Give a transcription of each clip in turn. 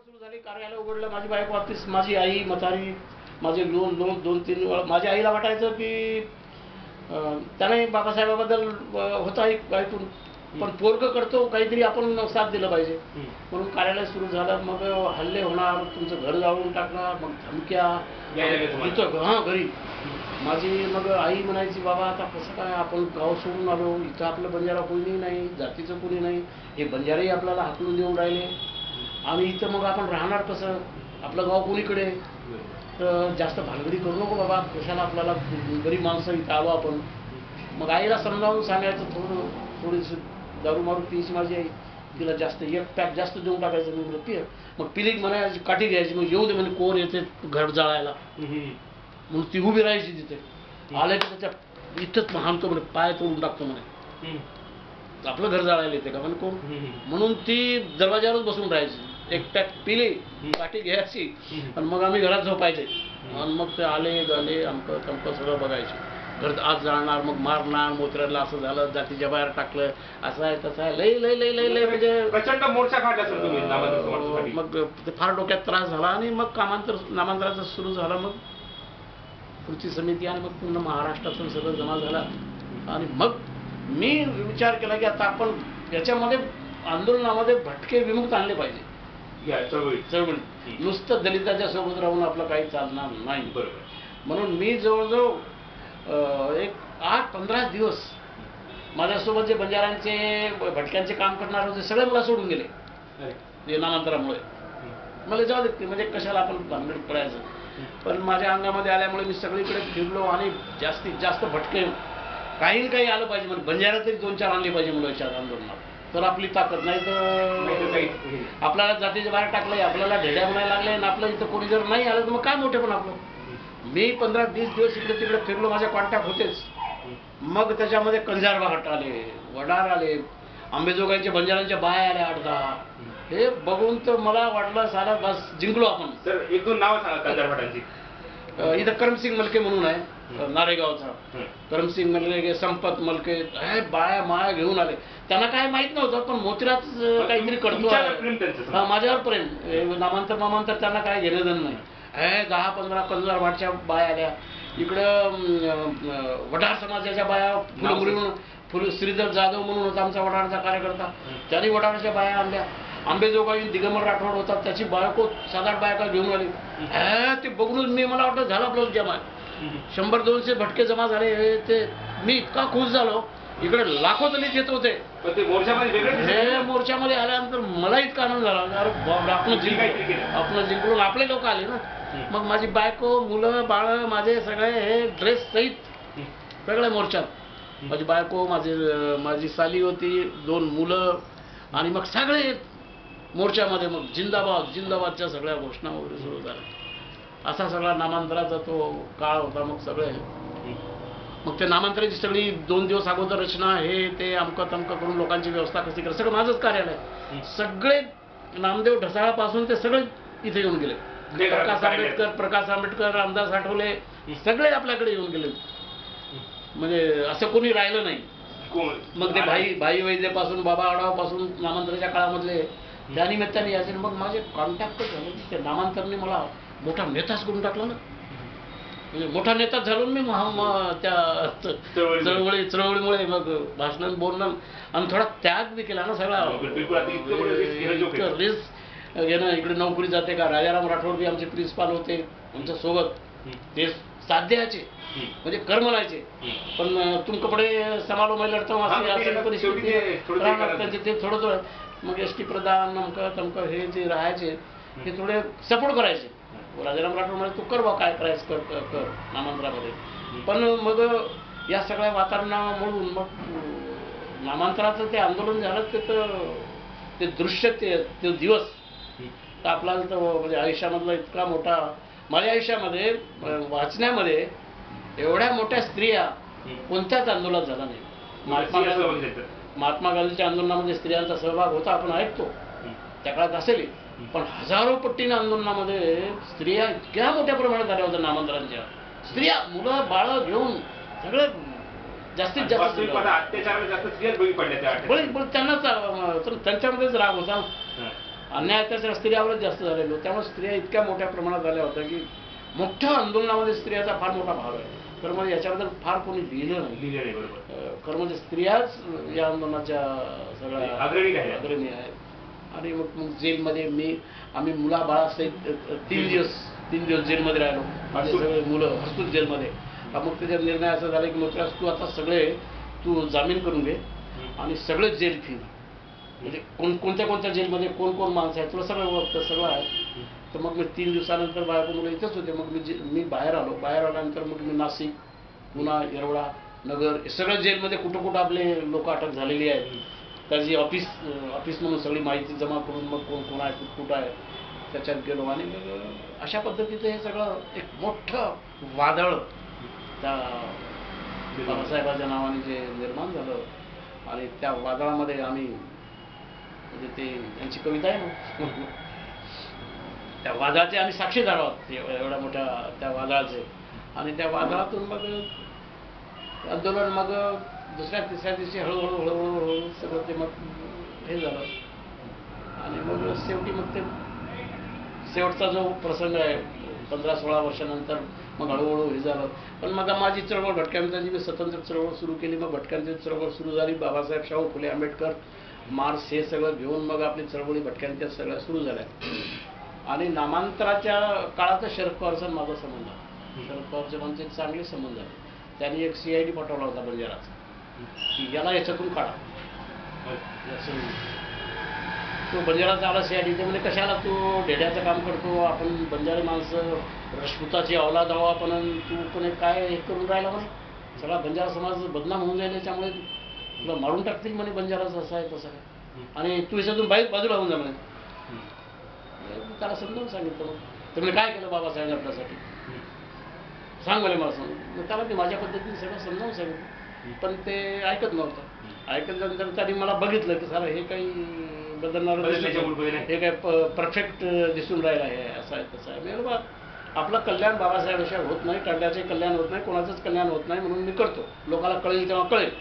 सुरू झाली, कार्यालय उघडलं, माझी बायको ऑफिस, माझी आई म्हातारी, माझे दोन तीन माझ्या आईला वाटायचं की त्याने बाबासाहेबाबद्दल होता एक ऐकून, पण पोरग करतो काहीतरी आपण साथ दिलं पाहिजे म्हणून कार्यालय सुरू झालं. मग हल्ले होणार, तुमचं घर जाळून टाकणार, मग धमक्या इथं घरी. माझी मग आई म्हणायची, बाबा आता कसं काय, आपण गाव सोडून आलो, इथं आपलं बंजारा कोणी नाही, जातीचं कोणी नाही, हे बंजारेही आपल्याला हाकलून देऊन राहिले आणि इथं मग आपण राहणार कसं, आपलं गाव कोणीकडे, तर जास्त भानगडी करू नको बाबा, कशाला आपल्याला गरीब माणसं इथं आलो आपण. मग आईला समजावून सांगायचं, थोडीशी दारू मारू पियची माझी आई, तिला जास्त एक पॅक जास्त देऊन टाकायचं. मी म्हणलं पिय, मग पिली म्हणायची, काठी घ्यायची, मग येऊ दे म्हणजे कोण येते घर जाळायला, म्हणून ती उभी राहायची तिथे. आले की त्याच्या इथंच हाणतो म्हणे, पाय तोडून टाकतो म्हणे, आपलं घर जाळायला येते का म्हणे कोण, म्हणून ती दरवाज्यावरच बसून राहायची. एक पॅक पिली, काठी घ्यायची आणि मग आम्ही घरात झोपायचे. आणि मग ते आले गाले आमकं तमकं सगळं बघायचे. घर आज जाळणार, मग मारणार, मोत्र्याला असं झालं, जातीच्या बाहेर टाकलं, असं आहे तसं आहे, लई लई लई लई लई म्हणजे प्रचंड मोर्चा काढला सर तुम्ही. मग ते फार डोक्यात त्रास झाला आणि मग नामांतराचं सुरू झालं. मग कृती समिती आणि मग पूर्ण महाराष्ट्रातून सगळं जमा झाला. आणि मग मी विचार केला की आता आपण याच्यामध्ये आंदोलनामध्ये भटके विमुक्त आणले पाहिजे. चळवळी नुसतं दलिताच्या सोबत राहून आपलं काही चालणार नाही. बरोबर. म्हणून मी जवळजवळ एक 8-15 दिवस माझ्यासोबत जे बंजारांचे भटक्यांचे काम करणार होते सगळे मला सोडून गेले नामांतरामुळे. मला जाऊ दे म्हणजे कशाला आपण भानगड करायचं, पण माझ्या अंगामध्ये आल्यामुळे मी सगळीकडे फिरलो आणि जास्तीत जास्त भटके काही आलं पाहिजे, म्हणजे बंजारा तरी 2-4 आणले पाहिजे मुलाच्या आंदोलनात, तर आपली ताकद. नाही तर आपल्याला जातीच्या बाहेर टाकलंय, आपल्याला ढेड्या म्हणायला लागले आणि आपलं इथं कोणी जर नाही आलं तर मग काय मोठे पण आपलं. मी 15-20 दिवस इकडे तिकडे फिरलो, माझ्या कॉन्टॅक्ट होतेच. मग त्याच्यामध्ये कंजार भाट आले, वडार आले, आंबेजोगाईच्या बंजारांच्या बाया आल्या 8-10. हे बघून तर मला वाटलं साला बस जिंकलो आपण. सर 1-2 नावं सांगा कंजार भाटांची. इथं करमसिंग मलके म्हणून आहे नारेगावचा, करमसिंग मलके, संपत मलके, हे बाया माया घेऊन आले. त्यांना काय माहित नव्हतं, पण मोतीरात काहीतरी करतो माझ्यावर प्रेम, नामांतर त्यांना काय घेणं देणं नाही. हे 10-15 कंजार भाटच्या बाया आल्या. इकडं वडार समाजाच्या बाया, फुल श्रीधर जाधव म्हणून होता आमचा वडारचा कार्यकर्ता, त्यांनी वडारच्या बाया आणल्या. आंबेजोगाई दिगंबर राठोड होता, त्याची बायको 7-8 बायका घेऊन आली. ते बघून मला वाटतं झाला आपलं जमा, 100-200 भटके जमा झाले. ते मी इतका खुश झालो, इकडे लाखो दलित येत होते. हे मोर्चामध्ये आल्यानंतर मला इतका आनंद झाला, अरे आपण जिंकून आपले लोक आले ना. मग माझी बायको, मुलं बाळ माझे सगळे हे ड्रेस सहित सगळे मोर्चात, माझी बायको, माझी साली होती, 2 मुलं आणि मग सगळे मोर्चामध्ये. मग जिंदाबाद जिंदाबादच्या सगळ्या घोषणा वगैरे सुरू झाल्या. असा सगळा नामांतराचा तो काळ होता. मग ते नामांतराची सगळी 2 दिवस अगोदर रचना, हे ते अमकं तमकं करून लोकांची व्यवस्था कशी करायची, सगळं माझंच कार्यालय. सगळे नामदेव ढसाळापासून ते सगळे इथे येऊन गेले. प्रकाश आंबेडकर, रामदास आठवले सगळे आपल्याकडे येऊन गेले, म्हणजे असं कोणी राहिलं नाही. मग ते भाई वैद्यपासून, बाबा आढावापासून नामांतराच्या काळामधले त्या निमित्ताने यायचे. मग माझे कॉन्टॅक्ट झाले, ते नामांतरने मला मोठा नेताच करून टाकला ना. म्हणजे मोठा नेताच झालो मी त्या चळवळीमुळे. मग भाषण बोलणं आणि थोडा त्याग बी केला ना सगळा. रिस्क घेणं, इकडे नोकरी जाते का, राजाराम राठोड बी आमचे प्रिन्सिपाल होते आमच्या सोबत, ते साथ द्यायचे म्हणजे कर म्हणायचे, पण तुम कपडे समालो मैं लढतो असेल परिस्थिती राहणार ते थोडं. मग एस टी प्रधान नमकं तमकं हे जे राहायचे हे थोडे सपोर्ट करायचे. राजाराम राठोड म्हणजे तू कर बा, काय करायचं कर नामांतरामध्ये. पण मग या सगळ्या वातावरणामुळून मग नामांतराचं ते आंदोलन झालं. ते दृश्य, ते दिवस तर आपल्याला तर म्हणजे आयुष्यामधला इतका मोठा, माझ्या आयुष्यामध्ये वाचण्यामध्ये एवढ्या मोठ्या स्त्रिया कोणत्याच आंदोलनात झाला नाही. महात्मा गांधीच्या आंदोलनामध्ये स्त्रियांचा सहभाग होता, आपण ऐकतो त्या काळात असेल, पण हजारो पट्टीने आंदोलनामध्ये स्त्रिया इतक्या मोठ्या प्रमाणात आल्या होत्या. नामांतरांच्या स्त्रिया, मुलं बाळ घेऊन सगळे जास्तीत जास्त त्यांनाच त्यांच्यामध्येच राग होता. अन्याय अत्याचार स्त्रियावरच जास्त झालेलो, त्यामुळे स्त्रिया इतक्या मोठ्या प्रमाणात झाल्या होत्या की मोठ्या आंदोलनामध्ये स्त्रियाचा फार मोठा भाग आहे. तर म्हणजे याच्याबद्दल फार कोणी लिहिलं नाही. खरं म्हणजे स्त्रियाच या आंदोलनाच्या सगळ्या अग्रणी आहेत. आणि मग जेलमध्ये आम्ही मुलाबाळासहित 3 दिवस जेलमध्ये राहिलो. माझे सगळे मुलं हरसूद जेलमध्ये. मग त्याच्यात निर्णय असा झाला की मग तू आता तू जामीन करून घे आणि सगळे जेल फिर, म्हणजे कोणत्या जेलमध्ये कोण माणसं आहे तुला सगळं ओळखतं, सगळं आहे. तर मग मी 3 दिवसानंतर बायको मुलं इथंच होते. मग मी बाहेर आल्यानंतर मग मी नाशिक, पुणा, येरवडा, नगर हे सगळं जेलमध्ये कुठं आपले लोक अटक झालेली आहेत त्याची ऑफिस म्हणून सगळी माहिती जमा करून मग कोण आहे कुठं आहे त्याच्यात गेलो. आणि मग अशा पद्धतीचं हे सगळं एक मोठं वादळ त्या बाबासाहेबांच्या नावाने जे निर्माण झालं. आणि त्या वादळामध्ये आम्ही म्हणजे ते त्यांची कविता आहे ना, त्या वादळाचे आम्ही साक्षीदार आहोत एवढ्या मोठ्या त्या वादळाचे. आणि त्या वादळातून मग आंदोलन मग दुसऱ्या तिसऱ्या दिवशी हळूहळू सगळं ते मग हे झालं. आणि मग शेवटी मग ते शेवटचा जो प्रसंग आहे 15-16 वर्षानंतर मग हळूहळू हे झालं. पण मग माझी चळवळ भटक्यांची मी स्वतंत्र चळवळ सुरू केली. मग भटक्यांची चळवळ सुरू झाली. बाबासाहेब शाहू फुले आंबेडकर मार्क्स हे सगळं घेऊन मग आपली चळवळी भटक्यांच्या सगळ्या सुरू झाल्या. आणि नामांतराच्या काळात शरद पवारचा माझा संबंध आहे. शरद पवारचे म्हणजे चांगले संबंध आहे. त्यांनी एक CID पाठवला होता बंजाराचा की याला याच्यातून काढा. तो बंजाराचा आला CID. ते म्हणजे कशाला तू ढेड्याचं काम करतो, आपण बंजारी माणसं राजपुताची औलाद आहो आपण, तू पण काय हे करून राहिला म्हणे, सगळा बंजारा समाज बदनाम होऊन जाईल त्याच्यामुळे तुला मारून टाकतील म्हणे, बंजाराचं असं आहे तसं आहे आणि तू याच्यातून बाजूला होऊन जा म्हणे. त्याला समजावून सांगितलं. मग तर मी काय केलं बाबासाहेब आपल्यासाठी सांग मला सांग. त्याला ते माझ्या पद्धतीने सगळं समजावून सांगितलं. पण ते ऐकत नव्हतं. ऐकल्यानंतर त्यांनी मला बघितलं की सारं हे काही बदलणार, हे काय परफेक्ट दिसून राहिलं आहे, असं आहे तसं आहे. मी बा आपलं कल्याण बाबासाहेबाशिवाय होत नाही, काढल्याचे कल्याण होत नाही, कोणाचंच कल्याण होत नाही, म्हणून मी करतो. लोकांना कळेल तेव्हा कळेल.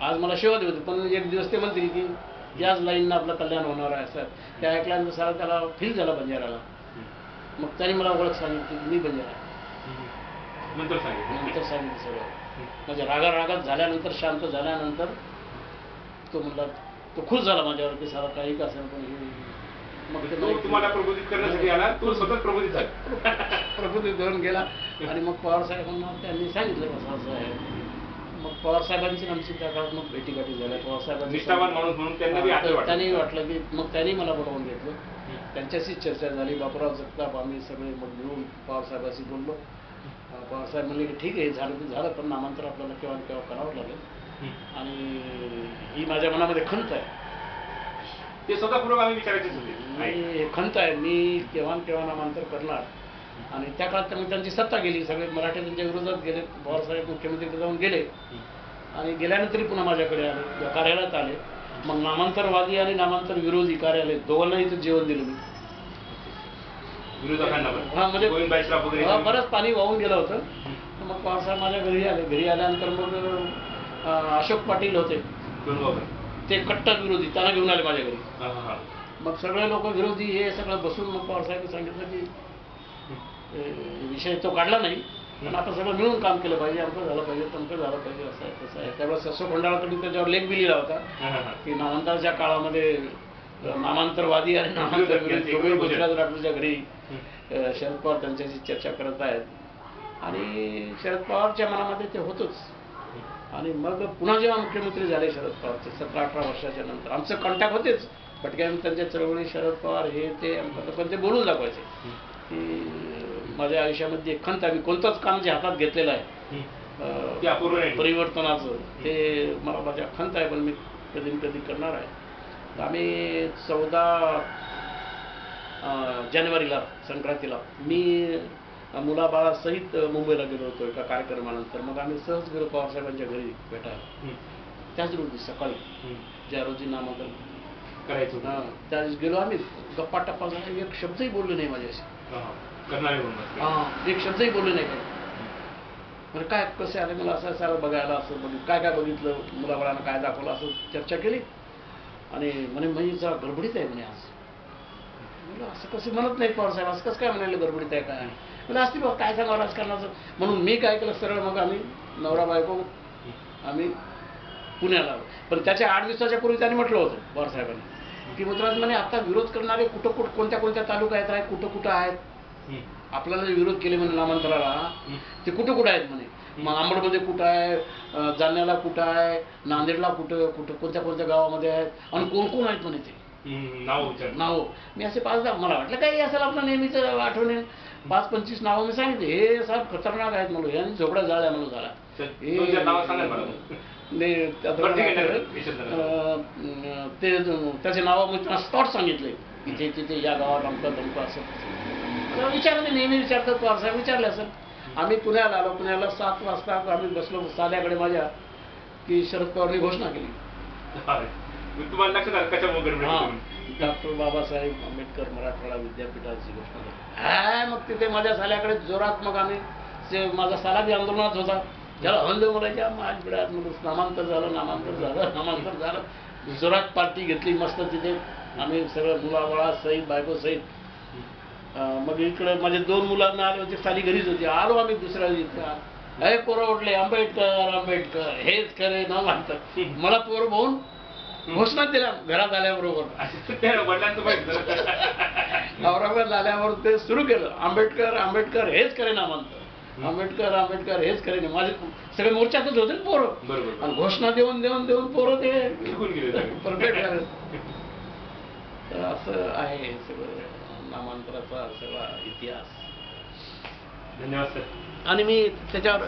आज मला सेवा देत होती, पण एक दिवस ते म्हणतील की याच लाईननं आपलं कल्याण होणार आहे. असं ते ऐकल्यानंतर सारा त्याला फील झाला बंजाराला. मग त्यांनी मला ओळख सांगितली की मी बंजारा आहे. नंतर सांगितलं सगळं. म्हणजे रागात झाल्यानंतर, शांत झाल्यानंतर तो म्हणला, तो खुश झाला माझ्यावर की सारा काही का असेल पण मग तुम्हाला प्रबोधित करण्यासाठी आला, तो स्वतः प्रबोधित झाला. प्रबोधित करून गेला. आणि मग पवारसाहेबांना त्यांनी सांगितलं कसं असं आहे. मग पवारसाहेबांची आमची त्या काळात मग भेटीगाठी झाल्या. पवारसाहेबांनी त्यांनी वाटलं की मग त्यांनी मला बोलावून घेतलं. त्यांच्याशीच चर्चा झाली. बापूराव जगताप आम्ही सगळे मग मिळून पवारसाहेबांशी बोललो. पवारसाहेब म्हणले की ठीक आहे झालं ते झालं, पण नामांतर आपल्याला केव्हा करावं लागेल. आणि ही माझ्या मनामध्ये खंत आहे. ते स्वतःपूर्वक आम्ही विचारायचेच होते. खंत आहे मी केव्हा नामांतर करणार. आणि त्या काळात मग त्यांची सत्ता गेली. सगळे मराठी त्यांच्या विरोधात गेले. पवारसाहेब मुख्यमंत्री जाऊन गेले आणि गेल्यानंतरही पुन्हा माझ्याकडे आले, कार्यालयात आले. मग नामांतरवादी आणि नामांतर विरोधी कार्यालय दोघांनाही इथं जेवण दिलं मी. म्हणजे बरंच पाणी वाहून गेलं होतं. मग पवारसाहेब माझ्या घरी आले. घरी आल्यानंतर मग अशोक पाटील होते ते कट्टर विरोधी, त्यांना घेऊन आले माझ्या घरी. मग सगळे लोक विरोधी हे सगळं बसून मग पवारसाहेब सांगितलं की विषय तो काढला नाही, पण आपण सगळं मिळून काम केलं पाहिजे, आमचं झालं पाहिजे, तमकं झालं पाहिजे, असं आहे तसं आहे. त्यावेळेस अशोक खंडाळाकडून त्याच्यावर लेख बी लिहिला होता की नामांतराच्या काळामध्ये नामांतरवादी आणि नामांतर विरोधी दोघे गुजरात राठोडच्या घरी शरद पवार त्यांच्याशी चर्चा करत आहेत. आणि शरद पवारच्या मनामध्ये ते होतंच. आणि मग पुन्हा जेव्हा मुख्यमंत्री झाले शरद पवारचे 17-18 वर्षाच्या नंतर आमचं कॉन्टॅक्ट होतेच. भटक्या त्यांच्या चळवळी शरद पवार हे ते पण ते बोलून दाखवायचे की माझ्या आयुष्यामध्ये एक खंत आहे, मी कोणतंच काम जे हातात घेतलेलं आहे परिवर्तनाचं ते मला माझ्या खंत आहे, पण मी कधी कधी करणार आहे. तर आम्ही 14 जानेवारीला संक्रांतीला मी मुलाबाळासहित मुंबईला गेलो होतो एका कार्यक्रमानंतर. मग आम्ही सहज गेलो पवारसाहेबांच्या घरी भेटायला. त्याच रोजी सकाळी ज्या रोजी नामांकन करायचं त्या दिवशी गेलो आम्ही. गप्पा टप्पा झाला, एक शब्दही बोललो नाही माझ्याशी. एक शब्दही बोललो नाही. म्हणजे काय कसे आले मला असं असं बघायला, असं बघितलं काय काय बघितलं, मुलाबाळांना काय दाखवलं, असं चर्चा केली. आणि म्हणे महीचा गडबडीत आहे म्हणे आज. म्हणलं असं कसं म्हणत नाही पवार साहेब, असं कसं काय म्हणाले गडबडीत आहे काय. म्हणजे असतील बघ काय सांगावं राजकारणाचं. म्हणून मी काय केलं, सरळ मग आम्ही नवरा बायको आम्ही पुण्याला आलो. पण त्याच्या 8 दिवसाच्या पूर्वी त्यांनी म्हटलं होतं पवार साहेबांनी की मुद्राज म्हणे आता विरोध करणारे कुठं कोणत्या कोणत्या तालुक्यात आहेत, कुठं आहेत, आपल्याला जे विरोध केले म्हणे नामांतराला ते कुठं आहेत म्हणे. मग अंबडमध्ये कुठं आहे, जालन्याला कुठं आहे, नांदेडला कुठं कोणत्या कोणत्या गावामध्ये आहेत आणि कोण आहेत म्हणे ते नाव. मी असे 5-10 मला वाटलं काही असेल आपलं नेहमीचं आठवणे 5-25 नावं मी सांगितले. हे साहेब खतरनाक आहेत म्हणून, यांनी झोपड्या झाल्या म्हणून झाला. ते त्याचे नाव स्पॉट सांगितले इथे तिथे या गावात अमकं तमकं असं विचारले. नेहमी विचारतात पवार साहेब, विचारले असेल. आम्ही पुण्याला आलो. पुण्याला 7 वाजता आम्ही बसलो साल्याकडे माझ्या की शरद पवारनी घोषणा केली. डॉक्टर बाबासाहेब आंबेडकर मराठवाडा विद्यापीठाची घोषणा केली. मग तिथे माझ्या साल्याकडे जोरात मग आम्ही माझा साला बी आंदोलनात होता. त्याला हल्ले बोलायच्या माझ्या पिढ्यात नामांतर झालं. जोरात पार्टी घेतली मस्त तिथे आम्ही सगळं मुलाबाळा सहित बायको सहित. मग इकडे माझे 2 मुलांना आले होते, साली घरीच होती. आलो आम्ही दुसऱ्या दिवशी, हे पोरं उठले आंबेडकर हेच करे ना म्हणतात. मला पोरं भाऊन घोषणा दिल्या घरात आल्याबरोबर. औरंगाबाद आल्यावर ते सुरू केलं, आंबेडकर हेच करे ना म्हणतात. आंबेडकर हेच करे. माझे सगळे मोर्चातच होते ना पोरं. आणि घोषणा देऊन पोरं ते परफेक्ट झाले. तर असं आहे सगळं नामांतराचा सगळा इतिहास. धन्यवाद सर. आणि मी त्याच्यावर